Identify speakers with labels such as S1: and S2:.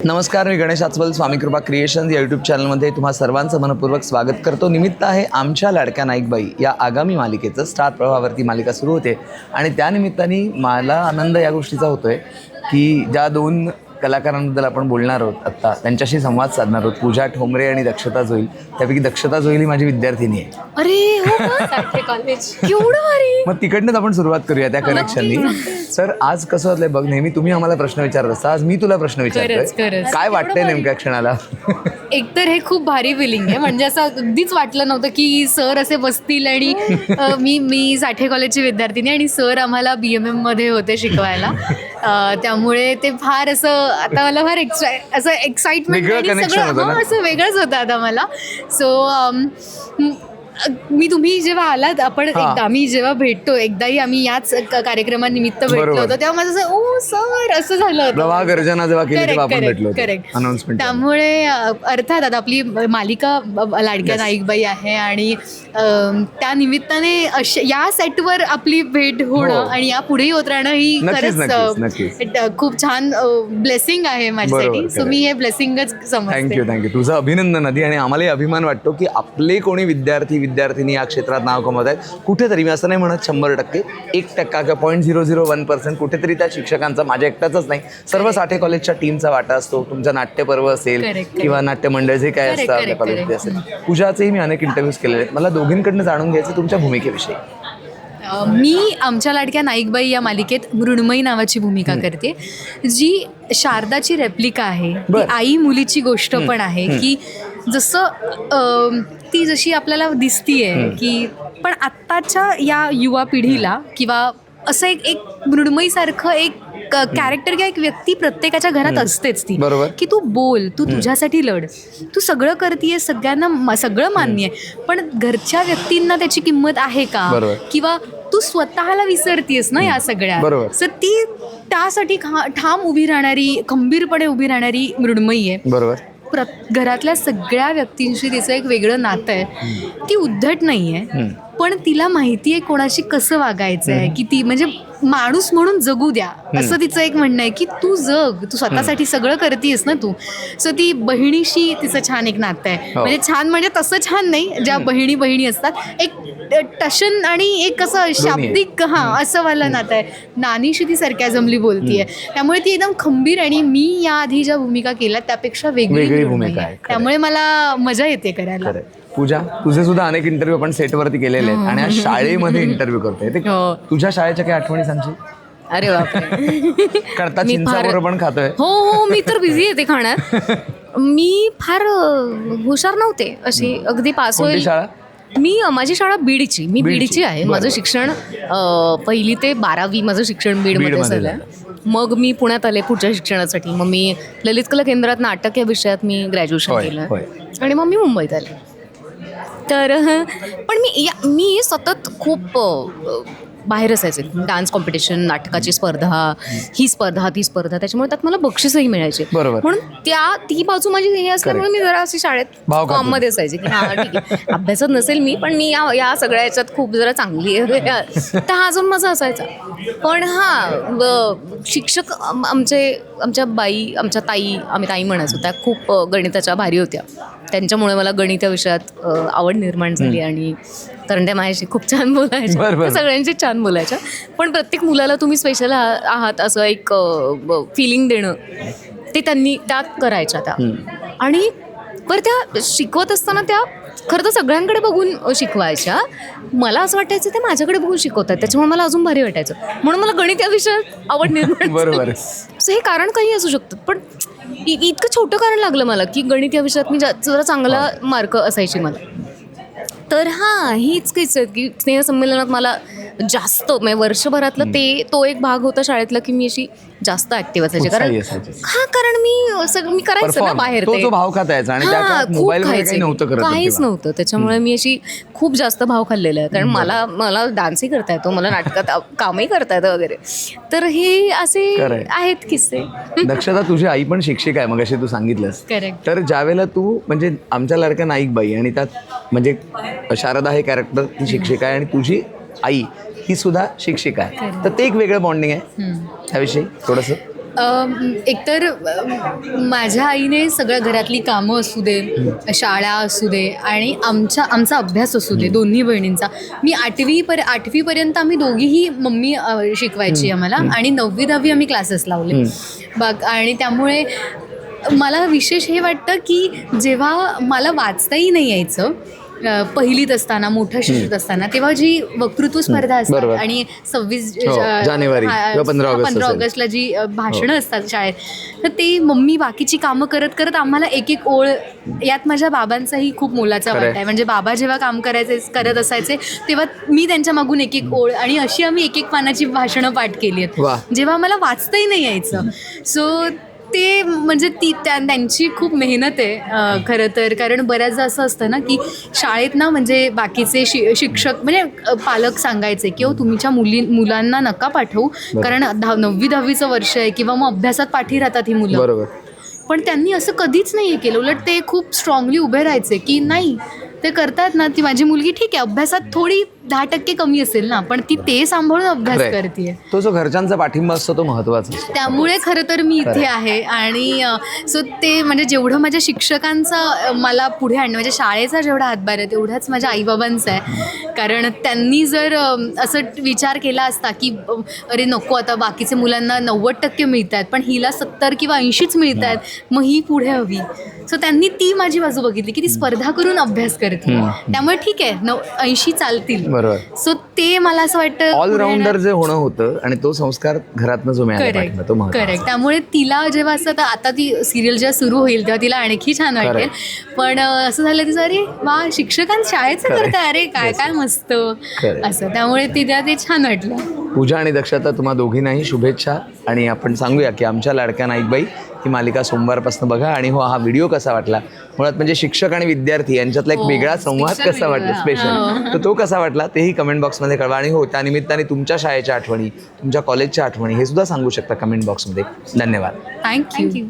S1: नमस्कार, मी गणेश आचवल, स्वामी कृपा क्रिएशन या यूट्यूब चॅनलमध्ये तुम्हा सर्वांचं मनपूर्वक स्वागत करतो. निमित्त आहे आमच्या लाडक्या नाईकबाई या आगामी मालिकेचं. स्टार प्रवाहावरती मालिका सुरू होते आणि त्यानिमित्ताने मला आनंद या गोष्टीचा होतो आहे की ज्या दोन कलाकारांबद्दल आपण बोलणार आहोत आत्ता, त्यांच्याशी संवाद साधणार आहोत. पूजा ठोंबरे आणि दक्षता जोईल. त्यापैकी दक्षता जोईल ही माझी विद्यार्थिनी आहे.
S2: अरे हो का? कॉलेज केवढं भारी.
S1: मग तिकडनंच आपण सुरुवात करूया त्या कनेक्शननी. सर, आज कसं होतंय बघ, नेहमी तुम्ही आम्हाला प्रश्न विचारत असता, आज मी तुला प्रश्न विचारतोय. काय वाटतंय नेमक्या क्षणाला?
S2: एकतर हे खूप भारी फिलिंग आहे. म्हणजे असं अगदीच वाटलं नव्हतं की सर असे बसतील आणि मी साठे कॉलेजची विद्यार्थिनी आणि सर आम्हाला BMM मध्ये होते शिकवायला. त्यामुळे ते फार असं आता मला फार असं एक्साइटमेंट असं वेगळंच होतं आता मला. सो मी तुम्ही जेव्हा आलात, आम्ही जेव्हा भेटतो, एकदाही आम्ही याच कार्यक्रमानिमित्त भेटलो होतो, तेव्हा माझं असं ओ सर असं झालं होतं.
S1: गर्जना जेव्हा केली तेव्हा आपण भेटलो होतो.
S2: करेक्ट. त्यामुळे अर्थात आता आपली मालिका लाडक्या नाईकबाई आहे आणि त्या निमित्ताने या सेटवर आपली भेट होणं आणि या पुढेही होत राहणं ही खरंच खूप छान ब्लेसिंग आहे माझ्यासाठी. सो मी हे ब्लेसिंगच समजते.
S1: थँक्यू. तुझं अभिनंदन आधी. आणि आम्हालाही अभिमान वाटतो की आपले कोणी विद्यार्थी या क्षेत्रात नाव कमवत आहेत. कुठेतरी, मी असं नाही म्हणत 100%, 1% किंवा 0.001% कुठेतरी त्या शिक्षकांचा, माझ्या एकट्याचाच नाही, सर्व साठे कॉलेजच्या टीमचा वाटा असतो. तुमचं नाट्यपर्व असेल किंवा नाट्यमंडळ जे काय असतं आपल्या कॉलेजमध्ये असेल. पूजाचेही मी अनेक इंटरव्ह्यूज केलेले आहेत. मला दोघींकडनं जाणून घ्यायचं तुमच्या भूमिकेविषयी.
S2: मी आमच्या लाडक्या नाईकबाई या मालिकेत मृण्मयी नावाची भूमिका करते, जी शारदाची रेप्लिका आहे. ती आई मुलीची गोष्ट पण आहे की जसं ती जशी आपल्याला दिसतीये की, पण आत्ताच्या या युवा पिढीला किंवा असं एक मृण्मयीसारखं एक कॅरेक्टर किंवा एक व्यक्ती प्रत्येकाच्या घरात असतेच ती, की तू बोल, तू तुझ्यासाठी लढ, तू सगळं करतीये, सगळ्यांना सगळं मान्य आहे, पण घरच्या व्यक्तींना त्याची किंमत आहे का, किंवा तू स्वतःला विसरतीयस ना या सगळ्या. सो ती त्यासाठी ठाम उभी राहणारी, खंबीरपणे उभी राहणारी मृण्मयी आहे. बरोबर. घरातल्या सगळ्या व्यक्तींशी तिचं एक वेगळं नातं आहे. ती उद्धट नाही आहे, पण तिला माहिती आहे कोणाशी कसं वागायचं आहे, की ती म्हणजे माणूस म्हणून जगू द्या असं तिचं एक म्हणणं आहे की तू जग, तू स्वतःसाठी सगळं करतीयस ना तू. सो ती बहिणीशी तिचं छान एक नातं आहे. म्हणजे छान म्हणजे तसं छान नाही, ज्या बहिणी असतात, एक टशन आणि एक असं शाब्दिक असं वाला नातं आहे. नानीशी ती सरकॅझमली बोलतीये, त्यामुळे ती एकदम खंबीर आणि मी याआधी ज्या भूमिका केल्या त्यापेक्षा वेगळी भूमिका आहे. त्यामुळे मला मजा येते करायला.
S1: पूजा, तुझे सुद्धा अनेक इंटरव्ह्यू आपण सेटवरती केलेले आहेत आणि आज शाळेमध्ये इंटरव्ह्यू करतोय. तुझ्या शाळेच्या काही आठवणी सांगशील?
S2: अरे बापरे.
S1: करता चिंचाबरोबर पण खातोय.
S2: हो, मी तर बिझी येते खाण्यात. मी फार हुशार नव्हते अशी, अगदी पास होईल. माझी शाळा बीडची, मी बीडची आहे. माझं शिक्षण 1ली ते 12वी माझं शिक्षण बीडमध्ये झालं. मग मी पुण्यात आले पुढच्या शिक्षणासाठी. मग मी ललित कला केंद्रात नाटक या विषयात मी ग्रॅज्युएशन केलं आणि मग मी मुंबईत आले. तर पण मी सतत खूप बाहेर असायचे. डान्स कॉम्पिटिशन, नाटकाची स्पर्धा, ही स्पर्धा, ती स्पर्धा, त्याच्यामुळे त्यात मला बक्षीसही मिळायचे. म्हणून ती बाजू माझी हे असल्यामुळे मी जरा अशी शाळेत फॉर्ममध्ये असायचे की ठीक आहे, अभ्यासात नसेल मी, पण मी या सगळ्या याच्यात खूप जरा चांगली आहे, तर हा अजून माझा असायचा. पण शिक्षक आमच्या ताई, आम्ही ताई म्हणायचो, त्या खूप गणिताच्या भारी होत्या. त्यांच्यामुळे मला गणित या विषयात आवड निर्माण झाली आणि कारण त्या माझ्याशी खूप छान बोलायच्या, सगळ्यांशी छान बोलायच्या. पण प्रत्येक मुलाला तुम्ही स्पेशल आहात असं एक फिलिंग देणं, ते त्यांनी त्यात करायच्या त्या. आणि बरं, त्या शिकवत असताना त्या खरं तर सगळ्यांकडे बघून शिकवायच्या. मला असं वाटायचं ते माझ्याकडे बघून शिकवतात, त्याच्यामुळे मला अजून भारी वाटायचं. म्हणून मला गणित या विषयात आवड निर्माण. बरोबर. हे कारण काही असू शकतं, पण इतकं छोटं कारण लागलं मला की गणित या विषयात मी जरा चांगला मार्क असायची मला. तर हीच काहीच की स्नेहसंमेलनात मला जास्त म्हणजे वर्षभरातलं तो एक भाग होता शाळेतला की मी अशी जास्त ऍक्टिव्ह असायचे. कारण मी करायचं ना बाहेर, ते भाव खायचा आणि काहीच नव्हतं, त्याच्यामुळे मी अशी खूप जास्त भाव खाल्लेला आहे. कारण मला डान्सही करता येतो, मला नाटकात कामही करता येतं वगैरे. तर हे असे आहेत किस्से.
S1: दक्षता, तुझी आई पण शिक्षिका आहे, मग अशी तू सांगितलंस. तर ज्यावेळेला तू म्हणजे आमच्या लाडक्या नाईकबाई आणि त्यात म्हणजे शारदा हे कॅरेक्टर, ती शिक्षिका आहे आणि तुझी आई ही सुद्धा शिक्षिका आहे, तर ते एक वेगळं बॉन्डिंग आहे. त्याविषयी थोडंसं
S2: एकतर माझ्या आईने सगळ्या घरातली कामं असू दे, शाळा असू दे आणि आमचा अभ्यास असू दे, दोन्ही बहिणींचा. मी आठवीपर्यंत आम्ही दोघीही मम्मी शिकवायची आम्हाला आणि 9वी 10वी आम्ही क्लासेस लावले आणि त्यामुळे मला विशेष हे वाटतं की जेव्हा मला वाचताही नाही यायचं पहिलीत असताना, मोठं शिक्षित असताना, तेव्हा जी वक्तृत्व स्पर्धा असतात आणि 26
S1: जानेवारी किंवा 15
S2: ऑगस्टला जी भाषणं असतात शाळेत, तर ते मम्मी बाकीची कामं करत करत आम्हाला एक एक ओळ, यात माझ्या बाबांचाही खूप मोलाचा वाटा आहे. म्हणजे बाबा जेव्हा काम करत असायचे तेव्हा मी त्यांच्या मागून एक एक ओळ आणि अशी आम्ही एक पानाची भाषणं पाठ केली आहेत जेव्हा आम्हाला वाचताही नाही यायचं. सो ते म्हणजे त्यांची खूप मेहनत आहे खरं तर. कारण बऱ्याचदा असं असतं ना की शाळेत ना म्हणजे बाकीचे शिक्षक म्हणजे पालक सांगायचे की तुमच्या मुलांना नका पाठवू कारण 9वी 10वीचं वर्ष आहे किंवा मग अभ्यासात पाठी राहतात ही मुलं.
S1: बरोबर.
S2: पण त्यांनी असं कधीच नाही केलं. उलट ते खूप स्ट्रॉंगली उभे राहायचे की नाही ते करतात ना, ती माझी मुलगी ठीक आहे अभ्यासात थोडी 10% कमी असेल ना, पण ती ते सांभाळून अभ्यास करते.
S1: तो जो घरच्यांचा पाठिंबा असतो तो महत्त्वाचा असतो.
S2: त्यामुळे खरं तर मी इथे आहे आणि सो ते म्हणजे जेवढं माझ्या शिक्षकांचा मला पुढे आणणं म्हणजे शाळेचा जेवढा हातभार आहे तेवढाच माझ्या आईबाबांचा आहे. कारण त्यांनी जर असं विचार केला असता की अरे नको आता बाकीचे मुलांना 90% मिळत आहेत पण हिला 70 किंवा 80च मिळत आहेत, मग ही पुढे हवी. सो त्यांनी ती माझी बाजू बघितली की ती स्पर्धा करून अभ्यास करते त्यामुळे ठीक आहे 80 चालतील.
S1: बरोबर.
S2: सो ते मला असं वाटतं
S1: ऑलराऊंडर जे होणं होतं आणि तो संस्कार घरातनं जो मिळाला तो महत्त्वाचा.
S2: करेक्ट. त्यामुळे तिला जेव्हा असं आता ती सिरियल जेव्हा सुरू होईल तेव्हा तिला आणखी छान वाटेल. पण असं झालं तिचं अरे वा शिक्षकांत शाळेचं करताय, अरे काय काय मस्त असं. त्यामुळे तिला ते छान वाटलं.
S1: पूजा आणि दक्षता तुम्हा दोघींनाही शुभेच्छा. आणि आपण सांगूया की आमच्या लाडक्या नाईकबाई ही मालिका सोमवारपासून बघा. आणि हा व्हिडिओ कसा वाटला, मुळात म्हणजे शिक्षक आणि विद्यार्थी यांच्यातला एक वेगळा संवाद कसा वाटला स्पेशल, तर तो कसा वाटला तेही कमेंट बॉक्समध्ये कळवा. आणि त्यानिमित्ताने तुमच्या शाळेच्या आठवणी, तुमच्या कॉलेजच्या आठवणी हे सुद्धा सांगू शकता कमेंट बॉक्समध्ये. धन्यवाद.
S2: थँक्यू.